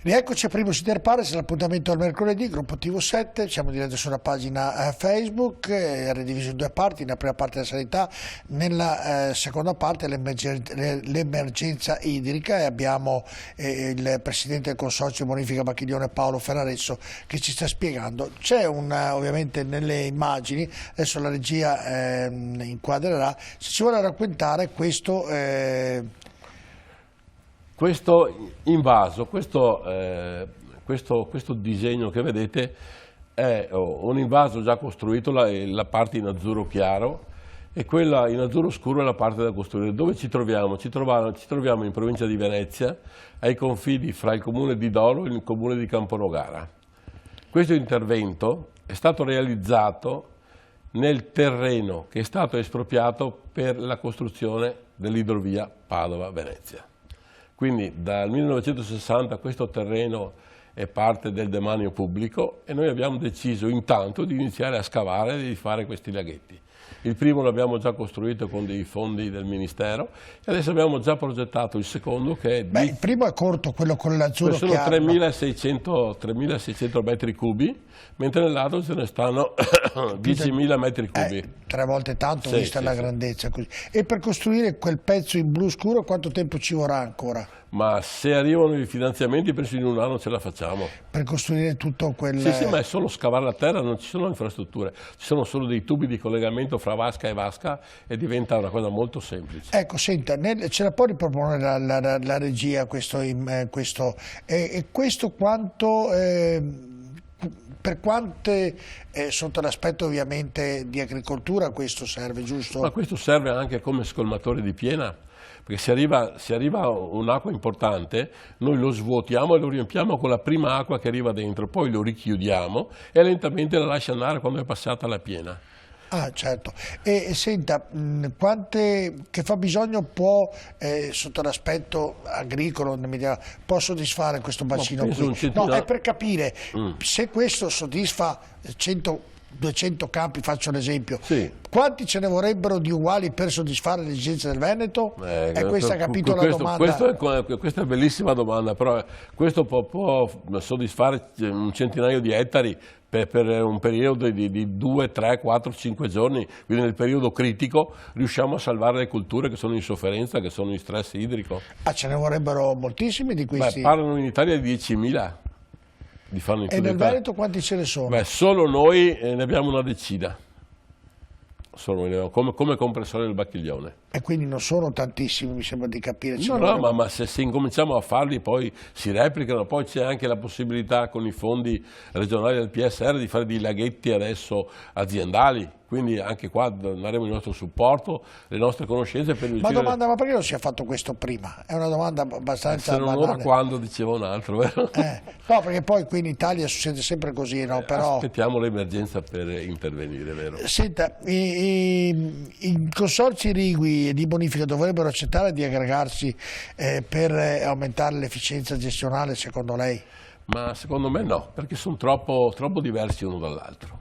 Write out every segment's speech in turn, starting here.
Rieccoci a Primus Inter Pares, l'appuntamento al mercoledì, gruppo TV7, siamo diretti sulla pagina Facebook, rediviso in due parti, nella prima parte la sanità, nella seconda parte l'emergenza idrica, e abbiamo il presidente del consorzio bonifica Bacchiglione Paolo Ferraresso che ci sta spiegando. C'è ovviamente nelle immagini, adesso la regia inquadrerà, se ci vuole raccontare questo invaso, questo disegno che vedete è un invaso già costruito, la parte in azzurro chiaro, e quella in azzurro scuro è la parte da costruire. Dove ci troviamo? Ci troviamo in provincia di Venezia, ai confini fra il comune di Dolo e il comune di Camponogara. Questo intervento è stato realizzato nel terreno che è stato espropriato per la costruzione dell'idrovia Padova-Venezia. Quindi dal 1960 questo terreno è parte del demanio pubblico e noi abbiamo deciso intanto di iniziare a scavare e di fare questi laghetti. Il primo l'abbiamo già costruito con dei fondi del Ministero e adesso abbiamo già progettato il secondo che è di... il primo è corto, quello con l'azzurro sono chiaro. 3.600 metri cubi, mentre nell'altro ce ne stanno 10.000 metri cubi. 3 volte tanto, sì, vista la grandezza. Così. E per costruire quel pezzo in blu scuro quanto tempo ci vorrà ancora? Ma se arrivano i finanziamenti penso in un anno ce la facciamo. Per costruire tutto quel... Sì, ma è solo scavare la terra, non ci sono infrastrutture, ci sono solo dei tubi di collegamento fra vasca e vasca e diventa una cosa molto semplice. Ecco, senta, ce la può riproporre la regia questo, e questo quanto... per quante, sotto l'aspetto ovviamente di agricoltura, questo serve, giusto? Ma questo serve anche come scolmatore di piena, perché se arriva un'acqua importante, noi lo svuotiamo e lo riempiamo con la prima acqua che arriva dentro, poi lo richiudiamo e lentamente la lascia andare quando è passata la piena. Ah, certo. E senta, che fabbisogno può, sotto l'aspetto agricolo, può soddisfare questo bacino qui? No, è per capire se questo soddisfa 200 campi, faccio un esempio, sì. Quanti ce ne vorrebbero di uguali per soddisfare le esigenze del Veneto? E questa ha capito la domanda? Questa è bellissima domanda, però questo può soddisfare un centinaio di ettari per un periodo di 2, 3, 4, 5 giorni, quindi nel periodo critico riusciamo a salvare le culture che sono in sofferenza, che sono in stress idrico. Ah, ce ne vorrebbero moltissimi di questi? Parlano in Italia di 10.000. E nel Veneto quanti ce ne sono? Solo noi ne abbiamo una decina, come compressore del Bacchiglione. E quindi non sono tantissimi, mi sembra di capire. No, ma se incominciamo a farli poi si replicano, poi c'è anche la possibilità con i fondi regionali del PSR di fare dei laghetti adesso aziendali. Quindi anche qua daremo il nostro supporto, le nostre conoscenze per riuscire... Ma domanda, ma perché non si è fatto questo prima? È una domanda abbastanza banale. Se non ora quando dicevo un altro, vero? No, perché poi qui in Italia succede sempre così, no? Però... Aspettiamo l'emergenza per intervenire, vero? Senta, i consorzi irrigui di bonifica dovrebbero accettare di aggregarsi per aumentare l'efficienza gestionale, secondo lei? Ma secondo me no, perché sono troppo diversi uno dall'altro.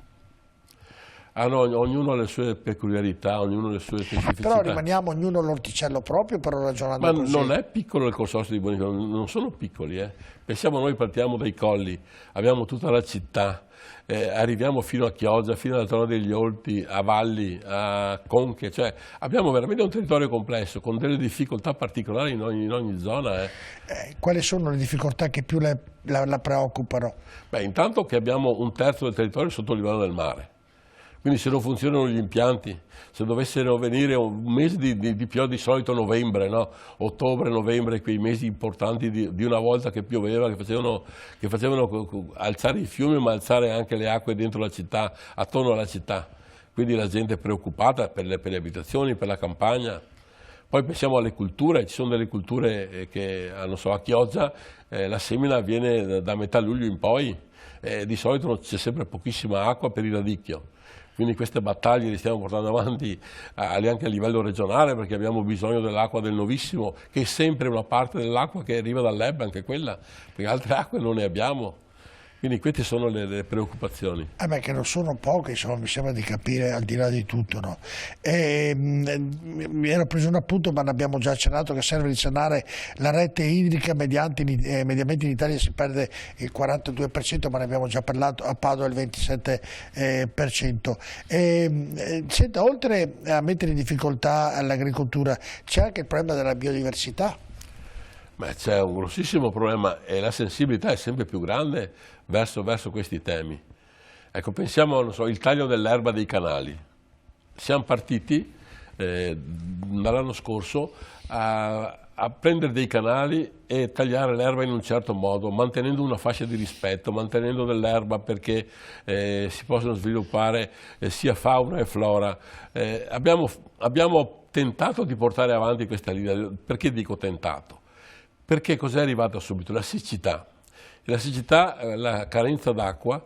Ognuno ha le sue peculiarità, ognuno ha le sue specificità. Però rimaniamo ognuno l'orticello proprio, però ragionando così. Ma non è piccolo il consorzio di bonifica, non sono piccoli. Pensiamo, noi partiamo dai colli, abbiamo tutta la città, arriviamo fino a Chioggia, fino alla zona degli Olti, a Valli, a Conche, cioè abbiamo veramente un territorio complesso, con delle difficoltà particolari in ogni zona. Quali sono le difficoltà che più la preoccupano? Intanto che abbiamo un terzo del territorio sotto il livello del mare. Quindi se non funzionano gli impianti, se dovessero venire un mese di pioggia, di solito novembre, no? Ottobre, novembre, quei mesi importanti di una volta che pioveva, che facevano alzare i fiumi, ma alzare anche le acque dentro la città, attorno alla città. Quindi la gente è preoccupata per le abitazioni, per la campagna. Poi pensiamo alle culture, ci sono delle culture che, non so, a Chioggia la semina avviene da metà luglio in poi, di solito c'è sempre pochissima acqua per il radicchio. Quindi queste battaglie le stiamo portando avanti anche a livello regionale, perché abbiamo bisogno dell'acqua del Novissimo, che è sempre una parte dell'acqua che arriva dall'Ebba, anche quella, perché altre acque non ne abbiamo. Quindi queste sono le preoccupazioni. Che non sono poche, insomma, mi sembra di capire al di là di tutto, no? Mi ero preso un appunto, ma ne abbiamo già accennato, che serve risanare la rete idrica, mediamente in Italia si perde il 42%, ma ne abbiamo già parlato, a Padova il 27%. Senta, oltre a mettere in difficoltà l'agricoltura, c'è anche il problema della biodiversità? C'è un grossissimo problema e la sensibilità è sempre più grande verso questi temi. Ecco, pensiamo, non so, il taglio dell'erba dei canali. Siamo partiti dall'anno scorso a prendere dei canali e tagliare l'erba in un certo modo, mantenendo una fascia di rispetto, mantenendo dell'erba perché si possono sviluppare sia fauna e flora. Abbiamo tentato di portare avanti questa linea. Perché dico tentato? Perché cos'è arrivata subito? La siccità. La siccità, la carenza d'acqua,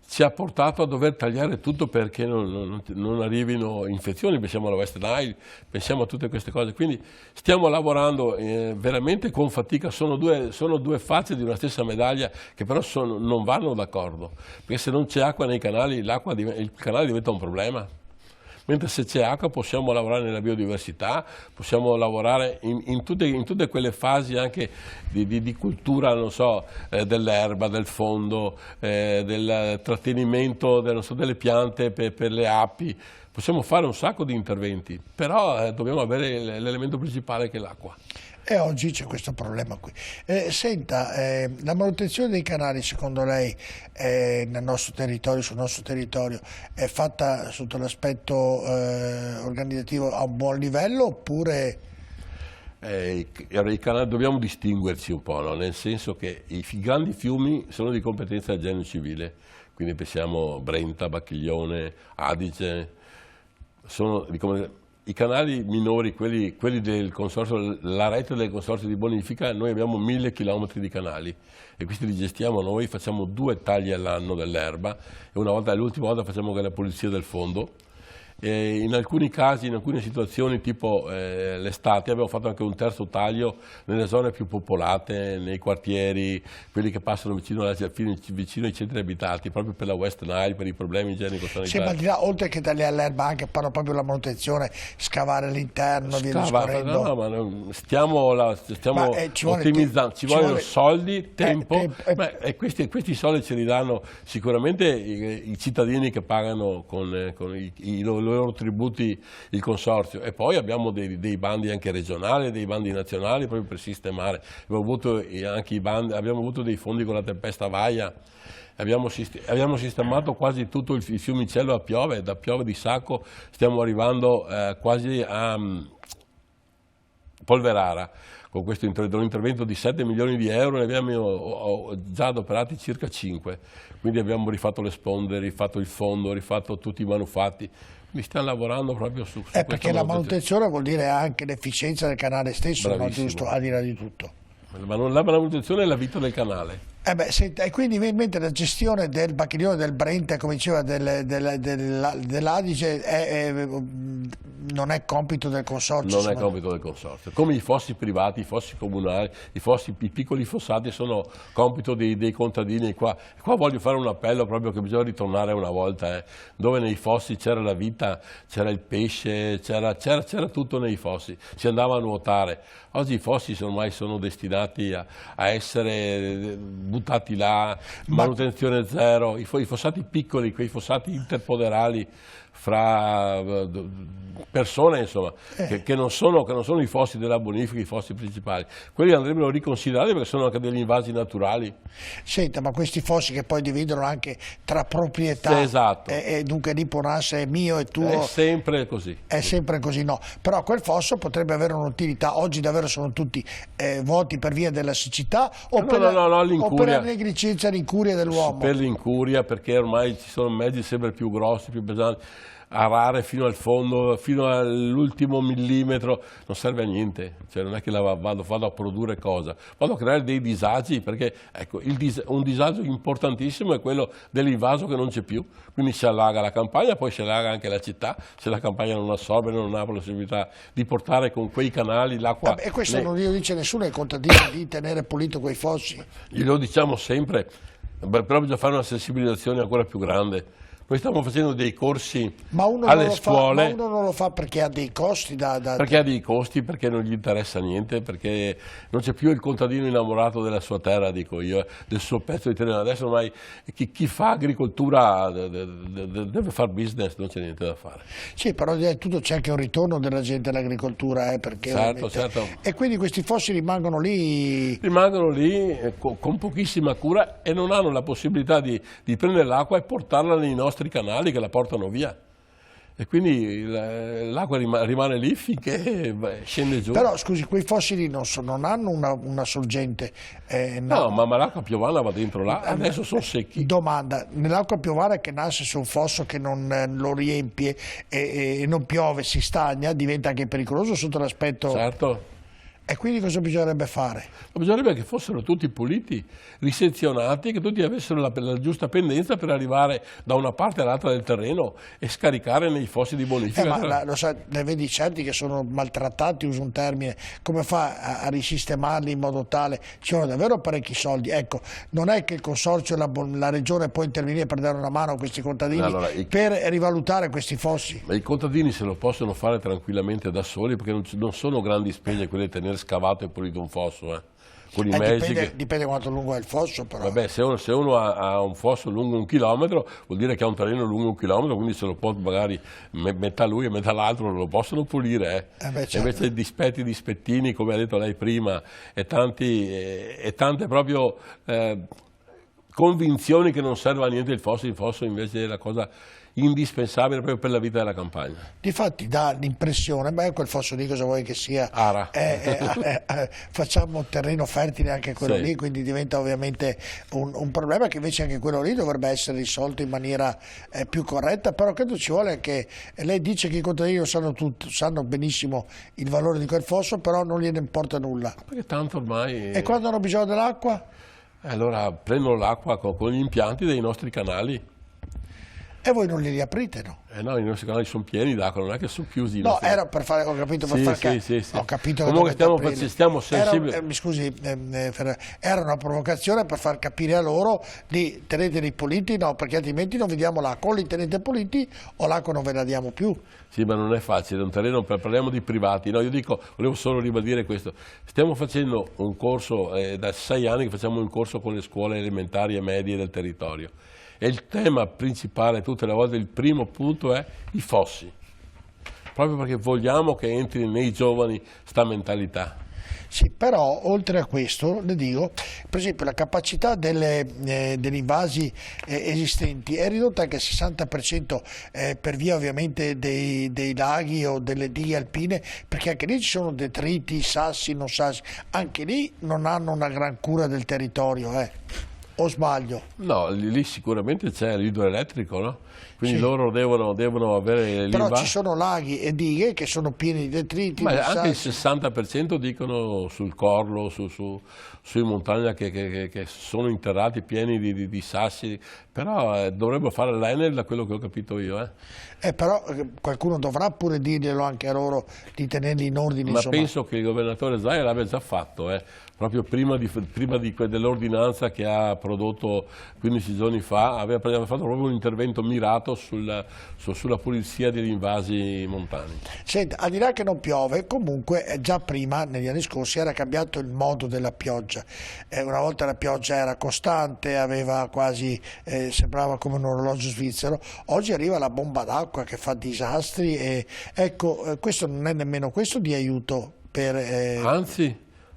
ci ha portato a dover tagliare tutto perché non arrivino infezioni, pensiamo alla West Nile, pensiamo a tutte queste cose. Quindi stiamo lavorando veramente con fatica, sono due facce di una stessa medaglia che però non vanno d'accordo, perché se non c'è acqua nei canali, il canale diventa un problema. Mentre se c'è acqua possiamo lavorare nella biodiversità, possiamo lavorare in tutte quelle fasi anche di cultura, non so, dell'erba, del fondo, del trattenimento delle piante per le api. Possiamo fare un sacco di interventi, però dobbiamo avere l'elemento principale che è l'acqua. E oggi c'è questo problema qui. Senta, la manutenzione dei canali secondo lei nel nostro territorio, sul nostro territorio, è fatta sotto l'aspetto organizzativo a un buon livello oppure... I canali dobbiamo distinguerci un po', no? Nel senso che i grandi fiumi sono di competenza del genio civile, quindi pensiamo Brenta, Bacchiglione, Adige, sono di competenza. I canali minori, quelli del consorzio, la rete del consorzio di bonifica, noi abbiamo 1000 chilometri di canali e questi li gestiamo noi, facciamo 2 tagli all'anno dell'erba e l'ultima volta facciamo anche la pulizia del fondo. E in alcuni casi, in alcune situazioni tipo l'estate abbiamo fatto anche un terzo taglio nelle zone più popolate, nei quartieri, quelli che passano vicino ai centri abitati, proprio per la West Nile, per i problemi igienico-sanitari. Sì, ma al di là, oltre che tagliare l'erba, anche parlo proprio della manutenzione, scavare all'interno, via discorrendo. No, ma stiamo ottimizzando, ci vogliono soldi, tempo, e questi soldi ce li danno sicuramente i cittadini che pagano con i loro tributi il consorzio, e poi abbiamo dei bandi anche regionali, dei bandi nazionali proprio per sistemare. Abbiamo avuto dei fondi con la tempesta Vaia, abbiamo sistemato quasi tutto il fiumicello a Piove, da Piove di Sacco stiamo arrivando quasi a Polverara. Con questo intervento di 7 milioni di euro ne abbiamo già adoperati circa 5, quindi abbiamo rifatto le sponde, rifatto il fondo, rifatto tutti i manufatti. Mi stiamo lavorando proprio su questo. Perché la manutenzione vuol dire anche l'efficienza del canale stesso, no? Giusto, al di là di tutto. La manutenzione è la vita del canale. Senta, e quindi mentre la gestione del Bacchiglione, del Brenta, come diceva, dell'Adige non è compito del consorzio? Non è compito del consorzio. Come i fossi privati, i fossi comunali, i piccoli fossati sono compito dei contadini. Qua voglio fare un appello proprio che bisogna ritornare una volta, dove nei fossi c'era la vita, c'era il pesce, c'era tutto nei fossi, si andava a nuotare. Oggi i fossi ormai sono destinati a essere buttati là, manutenzione zero, i fossati piccoli, quei fossati interpoderali fra persone, insomma, che non sono i fossi della bonifica, i fossi principali. Quelli andrebbero riconsiderati perché sono anche degli invasi naturali. Senta, ma questi fossi che poi dividono anche tra proprietà, esatto. E dunque l'Iponas è mio e tuo. È sempre così. È sempre così, no. Però quel fosso potrebbe avere un'utilità. Oggi davvero sono tutti vuoti per via della siccità o per la negligenza, l'incuria dell'uomo? Per l'incuria, perché ormai ci sono mezzi sempre più grossi, più pesanti. Arare fino al fondo, fino all'ultimo millimetro, non serve a niente, cioè non è che vado a produrre cosa, vado a creare dei disagi, perché ecco, un disagio importantissimo è quello dell'invaso che non c'è più, quindi si allaga la campagna, poi si allaga anche la città, se la campagna non assorbe, non ha la possibilità di portare con quei canali l'acqua. E questo non glielo dice nessuno ai contadini di tenere pulito quei fossi? Glielo diciamo sempre. Però bisogna fare una sensibilizzazione ancora più grande. Noi stiamo facendo dei corsi Ma uno alle ma scuole. uno non lo fa perché ha dei costi Perché ha dei costi, perché non gli interessa niente, perché non c'è più il contadino innamorato della sua terra, dico io, del suo pezzo di terreno. Adesso ormai chi fa agricoltura deve fare business, non c'è niente da fare. Sì, però tutto c'è anche un ritorno della gente all'agricoltura, perché Certo, certo. E quindi questi fossi rimangono lì. Rimangono lì con pochissima cura e non hanno la possibilità di prendere l'acqua e portarla nei nostri canali che la portano via. E quindi l'acqua rimane lì finché scende giù. Però scusi, quei fossili non hanno una sorgente. No, ma l'acqua piovana va dentro là, adesso sono secchi. Domanda, nell'acqua piovana che nasce su un fosso che non lo riempie e non piove, si stagna, diventa anche pericoloso sotto l'aspetto. Certo. E quindi cosa bisognerebbe fare? Ma bisognerebbe che fossero tutti puliti, risezionati, che tutti avessero la giusta pendenza per arrivare da una parte all'altra del terreno e scaricare nei fossi di bonifica. Lo sa, ne vedi certi che sono maltrattati, uso un termine, come fa a risistemarli in modo tale? Ci sono davvero parecchi soldi. Ecco, non è che il consorzio e la regione può intervenire per dare una mano a questi contadini per rivalutare questi fossi? Ma i contadini se lo possono fare tranquillamente da soli perché non sono grandi spese quelle di tenere scavato e pulito un fosso. Con i mezzi dipende quanto lungo è il fosso, però. Vabbè, se uno ha un fosso lungo 1 chilometro, vuol dire che ha un terreno lungo 1 chilometro, quindi se lo può magari metà lui e metà l'altro lo possono pulire. Certo. Invece dispetti, dispettini, come ha detto lei prima, e tante proprio convinzioni che non serve a niente il fosso invece è la cosa indispensabile proprio per la vita della campagna. Difatti dà l'impressione, quel fosso lì cosa vuoi che sia? Ara. Facciamo un terreno fertile anche quello lì, quindi diventa ovviamente un problema che invece anche quello lì dovrebbe essere risolto in maniera più corretta, però credo ci vuole anche, lei dice che i contadini sanno benissimo il valore di quel fosso, però non gliene importa nulla. Perché tanto ormai... E quando hanno bisogno dell'acqua? Allora prendono l'acqua con gli impianti dei nostri canali. E voi non li riaprite, no? No, i nostri canali sono pieni d'acqua, non è che sono chiusi. No, era per fare, ho capito, per far capire. Sì. Ho capito comunque stiamo sensibili. Mi scusi, era una provocazione per far capire a loro di teneteli puliti, no, perché altrimenti non vediamo l'acqua, o li tenete puliti o l'acqua non ve la diamo più. Sì, ma non è facile, è un terreno, parliamo di privati. No, io dico, volevo solo ribadire questo. Stiamo facendo un corso, da 6 anni che facciamo un corso con le scuole elementari e medie del territorio. E il tema principale tutte le volte, il primo punto è i fossi, proprio perché vogliamo che entri nei giovani sta mentalità. Sì, però oltre a questo, le dico, per esempio la capacità degli invasi esistenti è ridotta anche al 60% per via ovviamente dei laghi o delle dighe alpine, perché anche lì ci sono detriti, sassi, non sassi, anche lì non hanno una gran cura del territorio, o sbaglio? No, lì sicuramente c'è l'idroelettrico, no? Quindi loro devono avere... Però ci sono laghi e dighe che sono pieni di detriti. Ma anche il 60% dicono sul Corlo, sui montagna che sono interrati pieni di sassi, però dovrebbero fare l'Enel da quello che ho capito io. Però qualcuno dovrà pure dirglielo anche a loro di tenerli in ordine. Ma penso che il governatore Zaia l'abbia già fatto, proprio prima dell'ordinanza che ha prodotto 15 giorni fa, aveva fatto proprio un intervento mirato sulla pulizia degli invasi montani. Senta, al di là che non piove, comunque già prima, negli anni scorsi, era cambiato il modo della pioggia. Una volta la pioggia era costante, aveva quasi, sembrava come un orologio svizzero, oggi arriva la bomba d'acqua che fa disastri e ecco, questo non è nemmeno questo di aiuto per...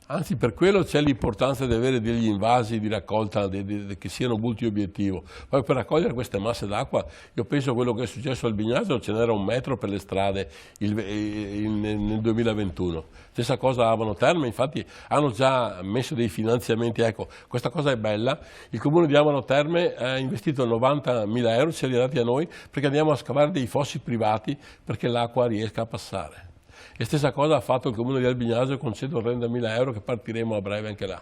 Anzi, per quello c'è l'importanza di avere degli invasi di raccolta che siano multi-obiettivo. Poi per raccogliere queste masse d'acqua, io penso a quello che è successo al Bignasio, ce n'era 1 metro per le strade nel 2021. Stessa cosa a Abano Terme, infatti hanno già messo dei finanziamenti. Ecco, questa cosa è bella. Il comune di Abano Terme ha investito 90.000 euro, ci è arrivati a noi, perché andiamo a scavare dei fossi privati perché l'acqua riesca a passare. E stessa cosa ha fatto il comune di Albignasio con 130.000 euro che partiremo a breve anche là.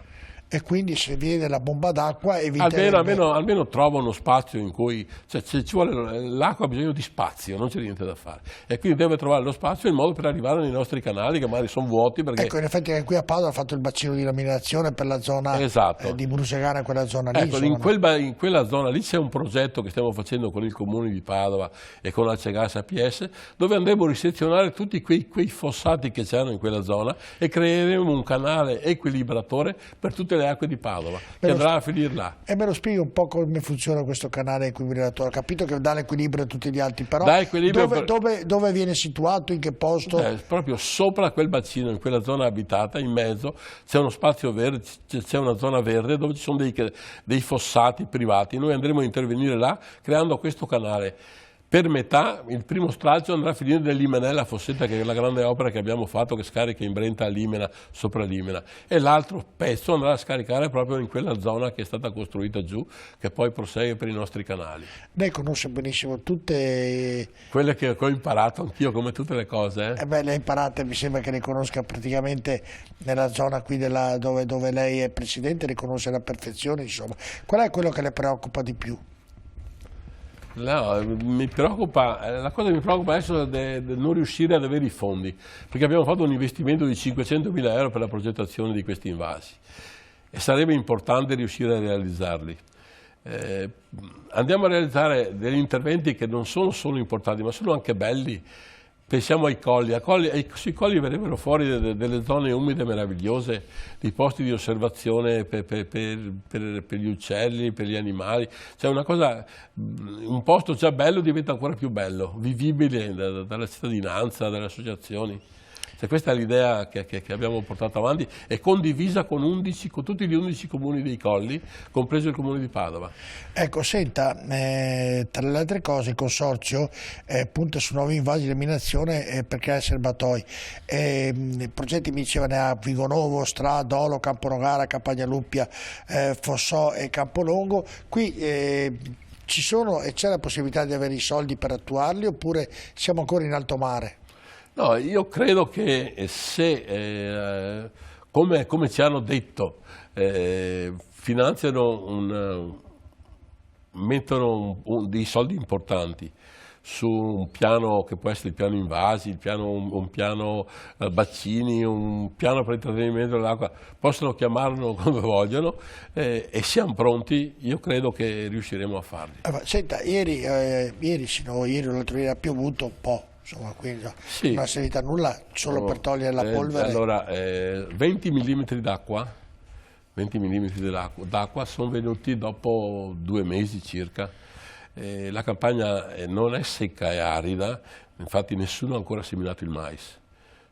E quindi se viene la bomba d'acqua eviterebbe... Almeno trova uno spazio in cui, cioè, ci vuole, l'acqua ha bisogno di spazio, non c'è niente da fare. E quindi deve trovare lo spazio in modo per arrivare nei nostri canali che magari sono vuoti. Perché... Ecco, in effetti anche qui a Padova ha fatto il bacino di laminazione per la zona di Brusegana, quella zona lì. Ecco, in quella zona lì c'è un progetto che stiamo facendo con il Comune di Padova e con Alcegas APS, dove andremo a risezionare tutti quei fossati che c'erano in quella zona e creeremo un canale equilibratore per tutte le acque di Padova, che andrà a finire là. E me lo spieghi un po' come funziona questo canale equilibratore? Ho capito che dà l'equilibrio a tutti gli altri, però dove viene situato, in che posto? Proprio sopra quel bacino, in quella zona abitata, in mezzo, c'è uno spazio verde, c'è una zona verde dove ci sono dei fossati privati. Noi andremo a intervenire là creando questo canale. Per metà, il primo stralcio andrà a finire nell'Imenella Fossetta, che è la grande opera che abbiamo fatto, che scarica in Brenta a Limena, sopra Limena, e l'altro pezzo andrà a scaricare proprio in quella zona che è stata costruita giù, che poi prosegue per i nostri canali. Lei conosce benissimo tutte... Quelle che ho imparato anch'io, come tutte le cose. Le ha imparate, mi sembra che le conosca praticamente nella zona qui dove lei è presidente, le conosce alla perfezione, insomma. Qual è quello che le preoccupa di più? No, la cosa che mi preoccupa adesso è non riuscire ad avere i fondi, perché abbiamo fatto un investimento di 500.000 euro per la progettazione di questi invasi e sarebbe importante riuscire a realizzarli. Andiamo a realizzare degli interventi che non sono solo importanti, ma sono anche belli. Pensiamo ai colli, sui colli verrebbero fuori delle zone umide meravigliose, dei posti di osservazione per gli uccelli, per gli animali. Cioè un posto già bello diventa ancora più bello, vivibile dalla cittadinanza, dalle associazioni. Cioè, questa è l'idea che abbiamo portato avanti e condivisa con tutti gli 11 comuni dei colli, compreso il comune di Padova. Ecco, senta, tra le altre cose il consorzio punta su nuovi invasi di eliminazione per creare serbatoi. Progetti mi dicevano a Vigonovo, Stra, Dolo, Camponogara, Campagnaluppia, Fossò e Campolongo. Qui ci sono e c'è la possibilità di avere i soldi per attuarli oppure siamo ancora in alto mare? No, io credo che se, come ci hanno detto, mettono dei soldi importanti su un piano che può essere il piano invasi, un piano bacini, un piano per il trattenimento dell'acqua, possono chiamarlo come vogliono e siamo pronti, io credo che riusciremo a farli. Senta, ieri o l'altro ieri ha piovuto un po'. Insomma, quindi sì. Non è servita a nulla solo per togliere la polvere. Allora, 20 mm d'acqua sono venuti dopo 2 mesi circa. La campagna non è secca, è arida, infatti nessuno ha ancora seminato il mais.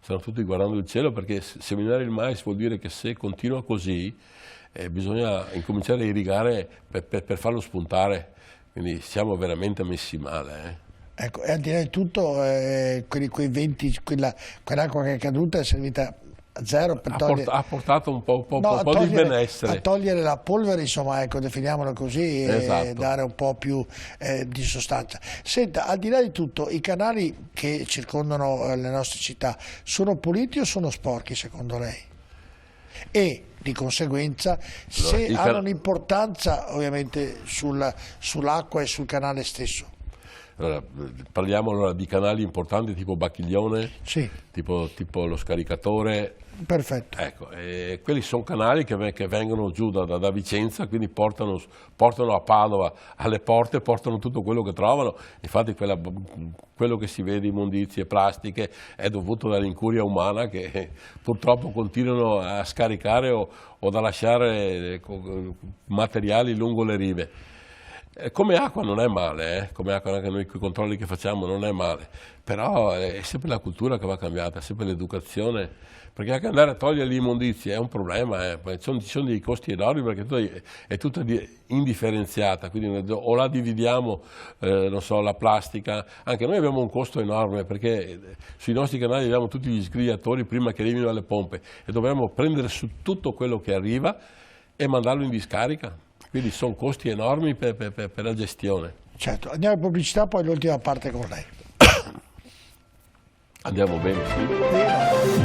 Stanno tutti guardando il cielo perché seminare il mais vuol dire che se continua così bisogna incominciare a irrigare per farlo spuntare, quindi siamo veramente messi male. Ecco, e al di là di tutto, quei 20, quell'acqua che è caduta è servita a zero per togliere... Ha portato un po' di benessere. A togliere la polvere, insomma, ecco, definiamolo così, esatto. E dare un po' più di sostanza. Senta, al di là di tutto, i canali che circondano le nostre città sono puliti o sono sporchi, secondo lei? E di conseguenza, se hanno un'importanza, ovviamente, sull'acqua e sul canale stesso. Allora, parliamo allora di canali importanti tipo Bacchiglione, sì. tipo lo Scaricatore. Perfetto. Ecco, quelli sono canali che vengono giù da Vicenza, quindi portano a Padova alle porte, portano tutto quello che trovano. Infatti quello che si vede, immondizie, plastiche, è dovuto dall'incuria umana che purtroppo continuano a scaricare o a lasciare materiali lungo le rive. Come acqua non è male, come acqua anche noi con i controlli che facciamo non è male, però è sempre la cultura che va cambiata, è sempre l'educazione, perché anche andare a togliere le immondizie è un problema, ci sono dei costi enormi perché è tutta indifferenziata, quindi o la dividiamo, non so, la plastica, anche noi abbiamo un costo enorme perché sui nostri canali abbiamo tutti gli sgrigliatori prima che arrivino alle pompe e dobbiamo prendere su tutto quello che arriva e mandarlo in discarica. Quindi sono costi enormi per la gestione. Certo, andiamo in pubblicità, poi l'ultima parte con lei. Andiamo bene, sì.